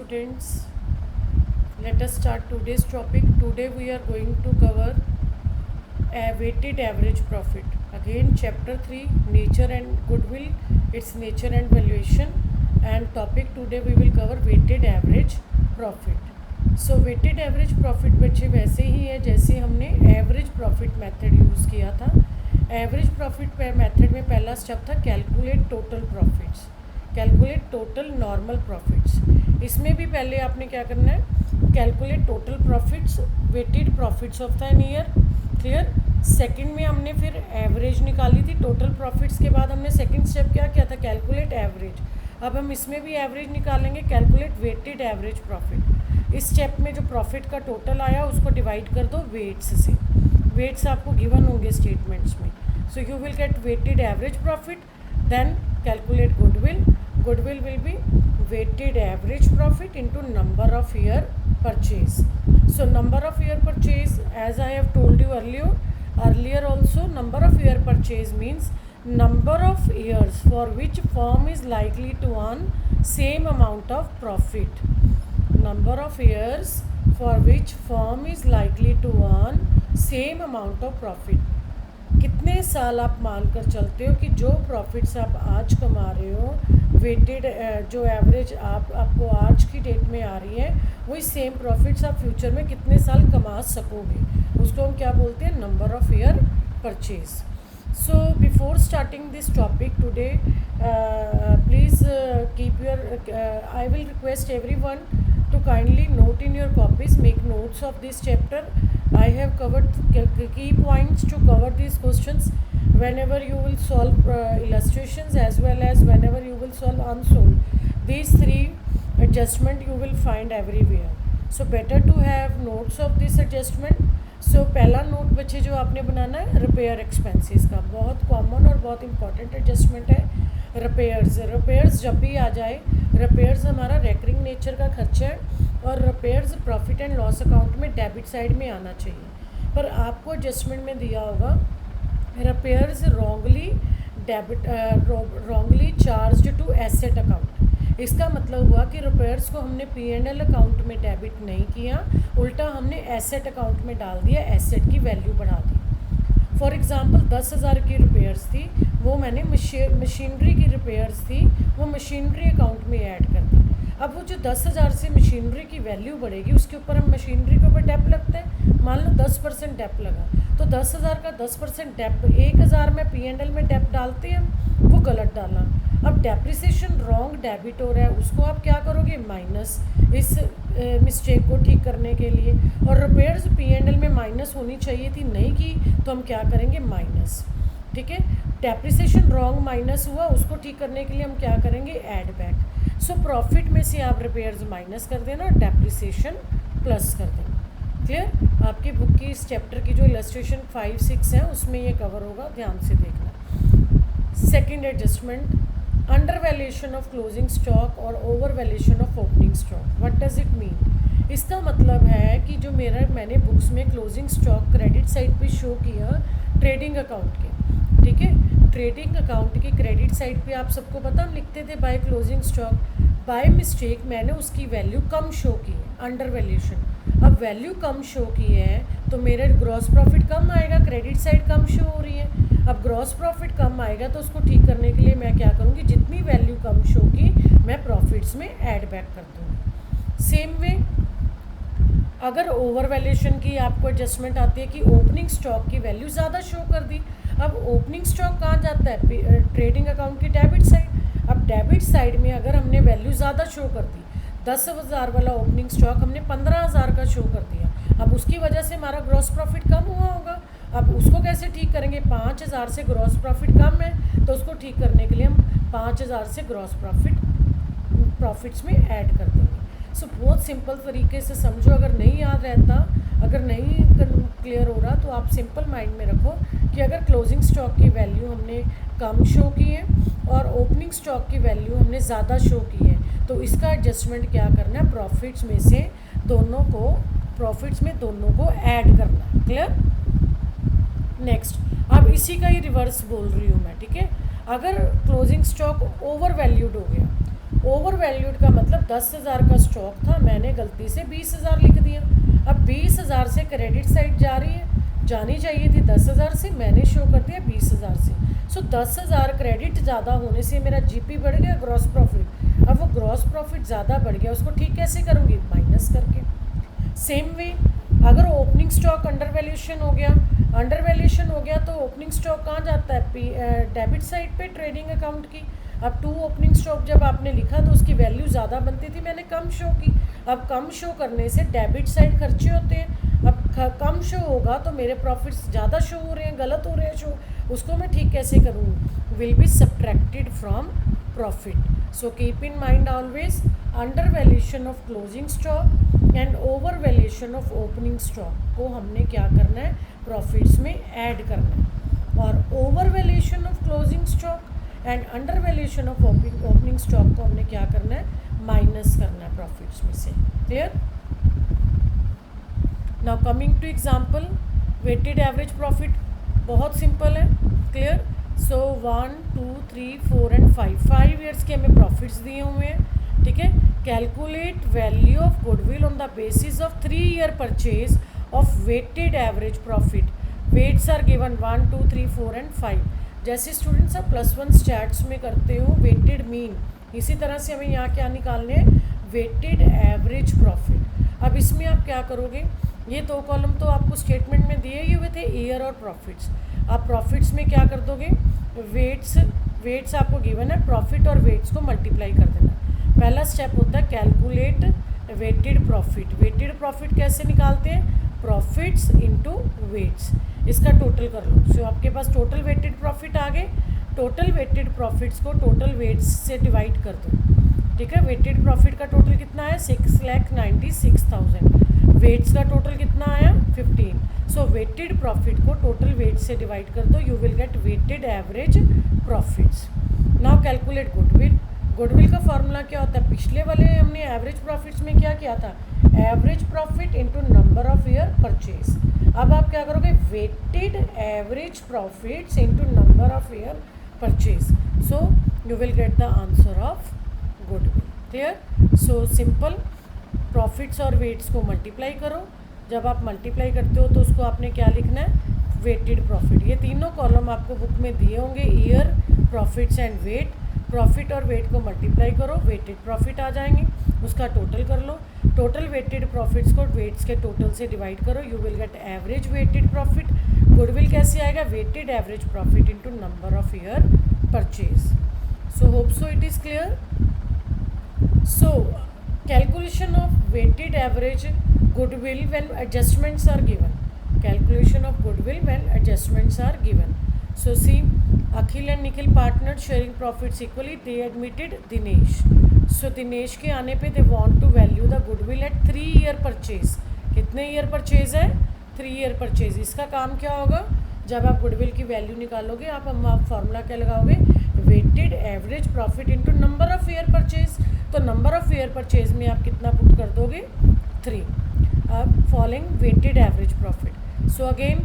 students, let us start today's topic. Today we are going to cover a weighted average profit. Again, chapter 3, nature and goodwill, its nature and valuation, and topic today we will cover weighted average profit. So weighted average profit बच्चे वैसे ही है जैसे हमने average profit method use किया था. Average profit method में पहला step था calculate total profits, calculate total normal profits. इसमें भी पहले आपने क्या करना है, calculate total profits weighted profits of the year. Clear. Second में हमने फिर एवरेज निकाली थी टोटल प्रॉफिट्स के बाद हमने सेकंड स्टेप क्या किया था, कैलकुलेट एवरेज. अब हम इसमें भी एवरेज निकालेंगे, कैलकुलेट वेटेड एवरेज प्रॉफिट. इस स्टेप में जो प्रॉफिट का टोटल आया उसको डिवाइड कर दो वेट्स से. वेट्स आपको गिवन होंगे स्टेटमेंट्स में. So you will get weighted average profit. Then calculate goodwill. Goodwill will be weighted average profit into number of year purchase. So number of year purchase, as I have told you earlier also, number of year purchase means number of years for which firm is likely to earn same amount of profit. Number of years for which firm is likely to earn same amount of profit. कितने साल आप मान कर चलते हो कि जो profits आप आज कमा रहे हो, वेटेड जो एवरेज आपको आज की डेट में आ रही है, वही सेम प्रॉफिट्स आप फ्यूचर में कितने साल कमा सकोगे, उसको हम क्या बोलते हैं, number of year purchase. So before starting this topic today, please keep your I will request everyone to kindly note in your copies, make notes of this chapter. I have covered key points to cover these questions whenever you will solve illustrations as well as whenever you will solve unsolved. These three adjustment you will find everywhere. So better to have notes of this adjustment. So पहला note बच्चे जो आपने बनाना है repair expenses का, बहुत common और बहुत important adjustment है. रिपेयर्स जब भी आ जाए, रिपेयर्स हमारा रेकरिंग नेचर का खर्चा है और repairs profit and loss account में डेबिट साइड में आना चाहिए. पर आपको एडजस्टमेंट में दिया होगा repairs wrongly charge to asset account. इसका मतलब हुआ कि रिपेयर्स को हमने P&L अकाउंट में डेबिट नहीं किया, उल्टा हमने एसेट अकाउंट में डाल दिया, एसेट की वैल्यू बढ़ा दी. फॉर एग्ज़ाम्पल 10,000 की रिपेयर्स थी, वो मैंने मशीनरी की रिपेयर्स थी, वो मशीनरी अकाउंट में ऐड कर दी. अब वो जो 10,000 से मशीनरी की वैल्यू बढ़ेगी, उसके ऊपर हम मशीनरी के ऊपर डेप लगते हैं. मान लो 10% डेप लगा, तो 10,000 का 10% डेप 1,000 में P&L में डेप डालते हैं, वो गलत डाला. अब डेप्रिसिएशन रॉन्ग डेबिट हो रहा है, उसको आप क्या करोगे, माइनस, इस मिस्टेक को ठीक करने के लिए. और रिपेयर्स P&L में माइनस होनी चाहिए थी, नहीं की, तो हम क्या करेंगे, माइनस. ठीक है. डेप्रिसिएशन रॉन्ग माइनस हुआ, उसको ठीक करने के लिए हम क्या करेंगे, ऐड बैक. सो प्रॉफिट में से आप रिपेयर्स माइनस कर देना, डेप्रिसिएशन प्लस कर देना. क्लियर. आपकी बुक की इस चैप्टर की जो इलस्ट्रेशन 5-6 है उसमें ये कवर होगा, ध्यान से देखना. Second adjustment, under valuation of closing stock और over valuation of opening stock. What does it mean. इसका मतलब है कि जो मैंने बुक्स में क्लोजिंग स्टॉक क्रेडिट साइड पे शो किया ट्रेडिंग अकाउंट के, ठीक है, ट्रेडिंग अकाउंट की क्रेडिट साइड पे आप सबको पता हम लिखते थे by closing stock. By mistake मैंने उसकी वैल्यू कम शो की है, अंडर वैल्यूएशन. अब वैल्यू कम शो की है तो मेरा ग्रॉस प्रॉफिट कम आएगा, क्रेडिट साइड कम शो हो रही है. अब ग्रॉस प्रॉफिट कम आएगा तो उसको ठीक करने के लिए मैं क्या करूँगी, जितनी वैल्यू कम शो की मैं प्रॉफिट्स में ऐड बैक कर दूँगी. सेम वे अगर ओवर वैल्यूएशन की आपको एडजस्टमेंट आती है कि ओपनिंग स्टॉक की वैल्यू ज़्यादा शो कर दी. अब ओपनिंग स्टॉक कहाँ जाता है, ट्रेडिंग अकाउंट की डेबिट साइड. अब डेबिट साइड में अगर हमने वैल्यू ज़्यादा शो कर दी, 10,000 वाला ओपनिंग स्टॉक हमने 15,000 का शो कर दिया, अब उसकी वजह से हमारा ग्रॉस प्रॉफिट कम हुआ होगा. अब उसको कैसे ठीक करेंगे, 5,000 से ग्रॉस प्रॉफिट कम है तो उसको ठीक करने के लिए हम 5,000 से ग्रॉस प्रॉफिट्स में ऐड कर देंगे. सो बहुत सिंपल तरीके से समझो. अगर नहीं याद रहता, अगर नहीं क्लियर हो रहा, तो आप सिंपल माइंड में रखो कि अगर क्लोजिंग स्टॉक की वैल्यू हमने कम शो की है और ओपनिंग स्टॉक की वैल्यू हमने ज़्यादा शो की है, तो इसका एडजस्टमेंट क्या करना है, प्रॉफिट्स में दोनों को ऐड करना है. क्लियर. नेक्स्ट, अब इसी का ही रिवर्स बोल रही हूँ मैं. ठीक है. अगर क्लोजिंग स्टॉक ओवर वैल्यूड हो गया, ओवर वैल्यूड का मतलब 10,000 का स्टॉक था, मैंने गलती से 20,000 लिख दिया। अब 20,000 से क्रेडिट साइड जा रही है, जानी चाहिए थी 10,000 से, मैंने शो कर दिया 20,000 से। सो 10,000 क्रेडिट ज़्यादा होने से मेरा जीपी बढ़ गया, ग्रॉस प्रॉफिट। अब वो ग्रॉस प्रॉफिट ज़्यादा बढ़ गया, उसको ठीक कैसे करूँगी? माइनस करके। सेम वे अगर ओपनिंग स्टॉक अंडर वैल्यूएशन हो गया, अंडर वैल्यूएशन हो गया तो ओपनिंग स्टॉक कहाँ जाता है? डेबिट साइड पे ट्रेडिंग अकाउंट की। अब 2 ओपनिंग स्टॉक जब आपने लिखा तो उसकी वैल्यू ज़्यादा बनती थी, मैंने कम शो की। अब कम शो करने से डेबिट साइड खर्चे होते हैं, अब कम शो होगा तो मेरे प्रॉफिट्स ज़्यादा शो हो रहे हैं, गलत हो रहे हैं शो, उसको मैं ठीक कैसे करूँगी? Will be subtracted from profit. So keep in mind always under valuation of closing stock and over valuation of opening stock को हमने क्या करना है? प्रॉफिट्स में ऐड करना है। और over valuation of closing stock and under valuation of opening stock को हमने क्या करना है? माइनस करना है प्रॉफिट्स में से। Clear? Now coming to example, weighted average profit बहुत सिंपल है। क्लियर? सो 1 2 3 4 एंड 5 ईयर्स के हमें प्रॉफिट्स दिए हुए हैं। ठीक है? Calculate value of goodwill on the basis of 3 year purchase of weighted average profit. Weights are given 1 2 3 4 and 5। जैसे स्टूडेंट्स आप +1 स्टैट्स में करते हो वेटेड मीन, इसी तरह से हमें यहाँ क्या निकालने हैं? Weighted average profit. अब इसमें आप क्या करोगे? ये 2 कॉलम तो आपको स्टेटमेंट में दिए ही हुए थे, ईयर और प्रॉफिट्स। आप प्रॉफिट्स में क्या कर दोगे? वेट्स आपको गिवन है, प्रॉफिट और वेट्स को मल्टीप्लाई कर देना। पहला स्टेप होता है calculate weighted profit. Weighted profit कैसे निकालते हैं? प्रॉफिट्स इंटू वेट्स, इसका टोटल कर लो। सो आपके पास टोटल वेटेड प्रॉफिट आ गए। टोटल वेटेड प्रॉफिट्स को टोटल वेट्स से डिवाइड कर दो। ठीक है? वेटेड प्रॉफिट का टोटल कितना है? 6,96,000। वेट्स का टोटल कितना आया? 15। सो वेटेड प्रॉफिट को टोटल वेट्स से डिवाइड कर दो, you will get weighted average profits. Now calculate goodwill. Goodwill का फॉर्मूला क्या होता है? पिछले वाले हमने एवरेज प्रॉफिट्स में क्या किया था? Average profit into number of year purchase. अब आप क्या करोगे? Weighted average profits into number of year purchase. So you will get the answer of goodwill. Clear? So simple, profits और वेट्स को मल्टीप्लाई करो। जब आप मल्टीप्लाई करते हो तो उसको आपने क्या लिखना है? Weighted profit. ये तीनों कॉलम आपको बुक में दिए होंगे, year, profits and weight. Profit और वेट को मल्टीप्लाई करो, वेटेड प्रॉफिट आ जाएंगे, उसका टोटल कर लो। टोटल वेटेड प्रॉफिट्स को वेट्स के टोटल से डिवाइड करो, you will get average weighted profit. Goodwill कैसे आएगा? Weighted average profit into number of year purchase. So hope so it is clear. So calculation of weighted average goodwill when adjustments are given. Calculation of goodwill when adjustments are given. So see, Akhil and Nikhil partnered sharing profits equally. They admitted Dinesh. So Dinesh के आने पे they want to value the goodwill at 3 year purchase. कितने year purchase है? 3 year purchase. इसका काम क्या होगा? जब आप गुडविल की वैल्यू निकालोगे आप फॉर्मूला क्या लगाओगे? Weighted average profit into number of year purchase. तो नंबर ऑफ ईयर परचेज में आप कितना पुट कर दोगे? 3। अब following weighted average profit. So again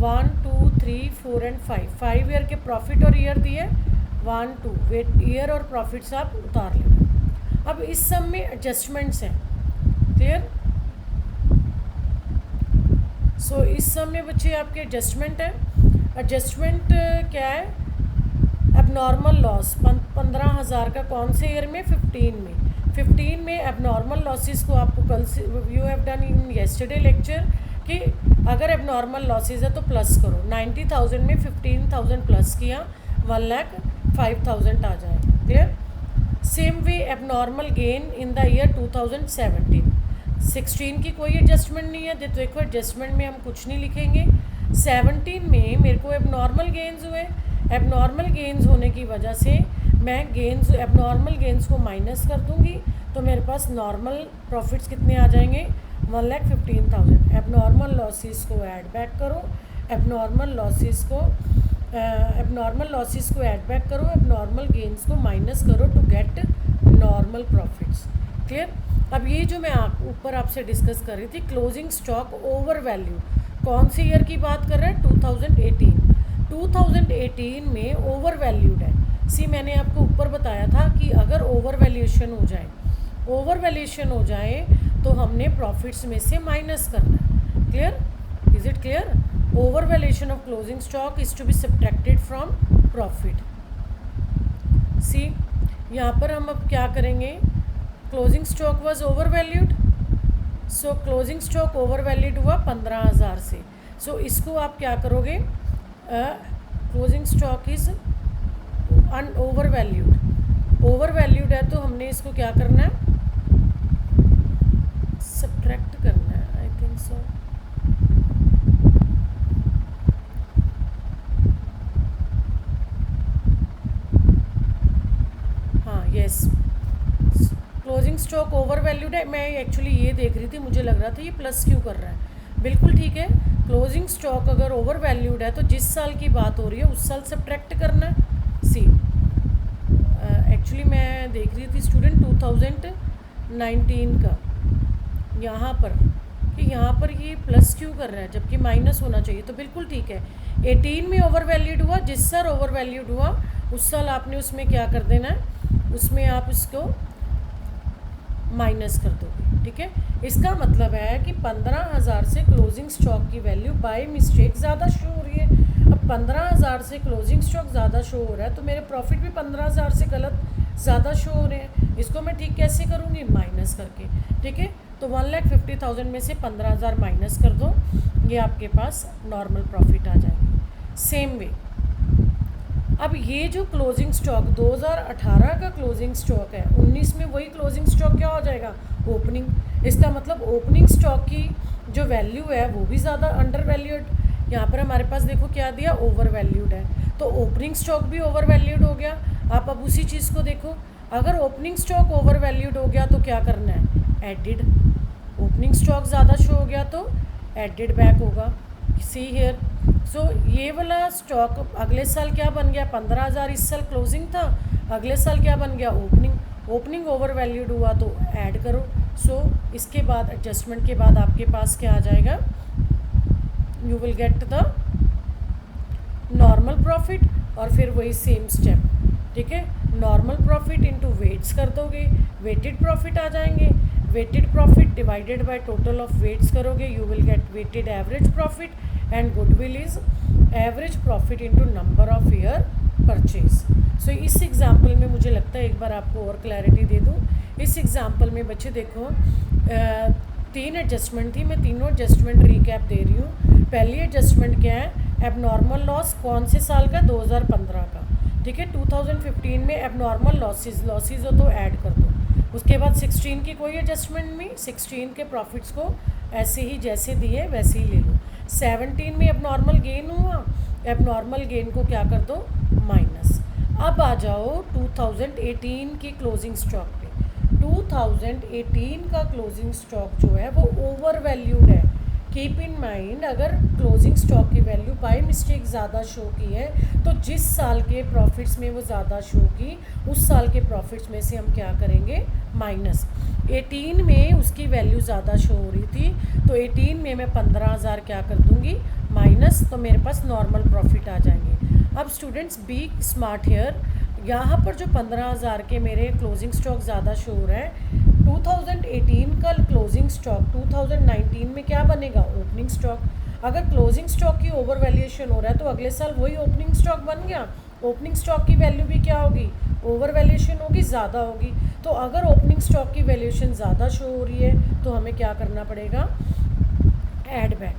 1 2 3 4 and 5 year के प्रॉफिट और ईयर दिए, 1 2 वेट ईयर और प्रॉफिट्स आप उतार लेना। अब इस सब में एडजस्टमेंट्स हैं। क्लियर? सो इस सब में बच्चे आपके एडजस्टमेंट है। एडजस्टमेंट क्या है? एबनॉर्मल लॉस 15,000 का कौन से ईयर में? 15 में। 15 में एबनॉर्मल लॉसेस को आपको कल से you have done in yesterday lecture कि अगर एबनॉर्मल लॉसेस है तो प्लस करो। 90,000 में 15,000 प्लस किया, 1,05,000 आ जाएगा। Clear? Same way abnormal gain in the year 2017। 16 की कोई एडजस्टमेंट नहीं है, तो देखो एडजस्टमेंट में हम कुछ नहीं लिखेंगे। 17 में मेरे को एबनॉर्मल गेन्स हुए, एबनॉर्मल गेन्स होने की वजह से मैं गेन्स एबनॉर्मल गेन्स को माइनस कर दूंगी, तो मेरे पास नॉर्मल प्रॉफिट्स कितने आ जाएंगे? 1,15,000। एबनॉर्मल लॉसेस को ऐड बैक करो, एबनॉर्मल लॉसेस को ऐड बैक करो, एबनॉर्मल गेन्स को माइनस करो to get normal profits. Clear? अब ये जो मैं ऊपर आपसे डिस्कस कर रही थी, क्लोजिंग स्टॉक ओवर वैल्यू, कौन सी ईयर की बात कर रहे हैं? 2018 में ओवर वैल्यूड है। सी मैंने आपको ऊपर बताया था कि अगर ओवर वैल्यूएशन हो जाए तो हमने प्रॉफिट्स में से माइनस करना है। Clear? Is it clear? Over valuation of closing stock is to be subtracted from profit. See यहाँ पर हम अब क्या करेंगे, closing stock was over valued, so closing stock over valued हुआ 15,000 से। सो इसको आप क्या करोगे, closing stock is over valued है तो हमने इसको क्या करना है, सब्ट्रैक्ट करना है, आई थिंक सो। हाँ yes, closing stock over valued है। मैं एक्चुअली ये देख रही थी, मुझे लग रहा था ये प्लस क्यों कर रहा है। बिल्कुल ठीक है, क्लोजिंग स्टॉक अगर ओवर वैल्यूड है तो जिस साल की बात हो रही है उस साल सब्ट्रैक्ट करना है। सी एक्चुअली मैं देख रही थी स्टूडेंट 2019 का, यहाँ पर कि यहाँ पर ये प्लस क्यों कर रहा है जबकि माइनस होना चाहिए। तो बिल्कुल ठीक है, 18 में ओवर वैल्यूड हुआ, जिस साल ओवर वैल्यूड हुआ उस साल आपने उसमें क्या कर देना है, उसमें आप उसको माइनस कर दोगे। ठीक है, इसका मतलब है कि 15,000 से क्लोजिंग स्टॉक की वैल्यू बाय मिस्टेक ज़्यादा शो हो रही है। अब 15,000 से क्लोजिंग स्टॉक ज़्यादा शो हो रहा है तो मेरे प्रॉफिट भी 15,000 से गलत ज़्यादा शो हो रहे हैं। इसको मैं ठीक कैसे करूँगी, माइनस करके। ठीक है, तो 1,50,000 में से 15,000 माइनस कर दो, ये आपके पास नॉर्मल प्रॉफिट आ जाएगी। सेम वे अब ये जो क्लोजिंग स्टॉक 2018 का क्लोजिंग स्टॉक है, 19 में वही क्लोजिंग स्टॉक क्या हो जाएगा, ओपनिंग। इसका मतलब ओपनिंग स्टॉक की जो वैल्यू है वो भी ज़्यादा अंडर वैल्यूड। यहाँ पर हमारे पास देखो क्या दिया, ओवर वैल्यूड है, तो ओपनिंग स्टॉक भी ओवर वैल्यूड हो गया। आप अब उसी चीज़ को देखो, अगर ओपनिंग स्टॉक ओवर वैल्यूड हो गया तो क्या करना है, एडिड। ओपनिंग स्टॉक ज़्यादा शो हो गया तो एडिड बैक होगा। सी हियर, सो ये वाला स्टॉक अगले साल क्या बन गया, 15,000 इस साल क्लोजिंग था, अगले साल क्या बन गया, ओपनिंग ओवर वैल्यूड हुआ तो ऐड करो। सो इसके बाद एडजस्टमेंट के बाद आपके पास क्या आ जाएगा, you will get the normal profit, और फिर वही सेम स्टेप। ठीक है, नॉर्मल प्रॉफिट इनटू वेट्स कर दोगे, वेटेड प्रॉफिट आ जाएंगे। Weighted profit divided by total of weights करोगे, you will get weighted average profit, and goodwill is average profit into number of year purchase. So इस example में मुझे लगता है एक बार आपको और क्लैरिटी दे दूँ। इस एग्जाम्पल में बच्चे देखो 3 एडजस्टमेंट थी, मैं तीनों एडजस्टमेंट रिकैप दे रही हूँ। पहली एडजस्टमेंट क्या है, एबनॉर्मल लॉस कौन से साल का, 2015 का। ठीक है, 2015 में एबनॉर्मल लॉसेज हो तो ऐड कर दो। उसके बाद 16 की कोई एडजस्टमेंट नहीं, 16 के प्रॉफिट्स को ऐसे ही जैसे दिए वैसे ही ले लो। 17 में एबनॉर्मल गेन हुआ, एबनॉर्मल गेन को क्या कर दो, माइनस। अब आ जाओ 2018 की क्लोजिंग स्टॉक पे। 2018 का क्लोजिंग स्टॉक जो है वो ओवर वैल्यूड है। कीप इन माइंड, अगर क्लोजिंग स्टॉक की वैल्यू बाय मिस्टेक ज़्यादा शो की है तो जिस साल के प्रॉफिट्स में वो ज़्यादा शो की उस साल के प्रॉफिट्स में से हम क्या करेंगे, माइनस। 18 में उसकी वैल्यू ज़्यादा शो हो रही थी तो 18 में मैं 15,000 क्या कर दूँगी, माइनस, तो मेरे पास नॉर्मल प्रॉफिट आ जाएंगे। अब स्टूडेंट्स बी स्मार्ट हेयर, यहाँ पर जो 15,000 के मेरे क्लोजिंग स्टॉक ज़्यादा शो हो रहा है, 2018 का क्लोजिंग स्टॉक 2019 में क्या बनेगा, ओपनिंग स्टॉक। अगर क्लोजिंग स्टॉक की ओवर वैल्यूएशन हो रहा है तो अगले साल वही ओपनिंग स्टॉक बन गया, ओपनिंग स्टॉक की वैल्यू भी क्या होगी, ओवर वैल्यूएशन होगी, ज़्यादा होगी। तो अगर ओपनिंग स्टॉक की वैल्यूएशन ज़्यादा शो हो रही है तो हमें क्या करना पड़ेगा, ऐड बैक।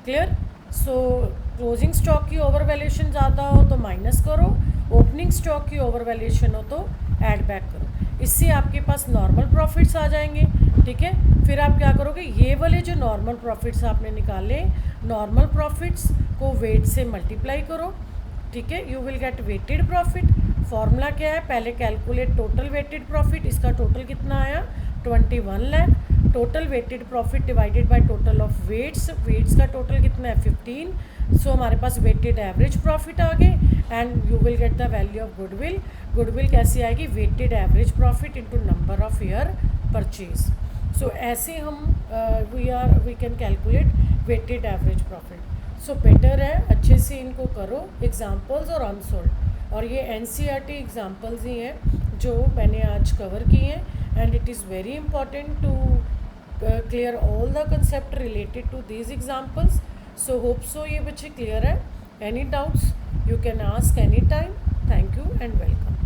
क्लियर? सो क्लोजिंग स्टॉक की ओवर वैल्यूएशन ज़्यादा हो तो माइनस करो, ओपनिंग स्टॉक की ओवर वैल्यूएशन हो तो ऐड बैक करो। इससे आपके पास नॉर्मल प्रॉफिट्स आ जाएंगे। ठीक है, फिर आप क्या करोगे, ये वाले जो नॉर्मल प्रॉफिट्स आपने निकाले, नॉर्मल प्रॉफिट्स को वेट से मल्टीप्लाई करो। ठीक है, you will get weighted profit. Formula क्या है, पहले कैलकुलेट टोटल वेटेड प्रॉफिट, इसका टोटल कितना आया, 21 lakh. Total weighted profit divided by total of weights, weights का टोटल कितना है, 15। सो हमारे पास वेटेड एवरेज प्रॉफिट आ गए, and you will get the value of goodwill. Goodwill कैसे आएगी, weighted average profit into number of year purchase. So ऐसे हम we can calculate weighted average profit. So better है अच्छे से इनको करो एग्जाम्पल्स और अनसोल्ड। और ये NCERT एग्जाम्पल्स ही हैं जो मैंने आज कवर किए हैं, and it is very important to clear all the concept related to these examples. So hope so ये बच्चे क्लियर है. Any doubts you can ask any time. Thank you and welcome.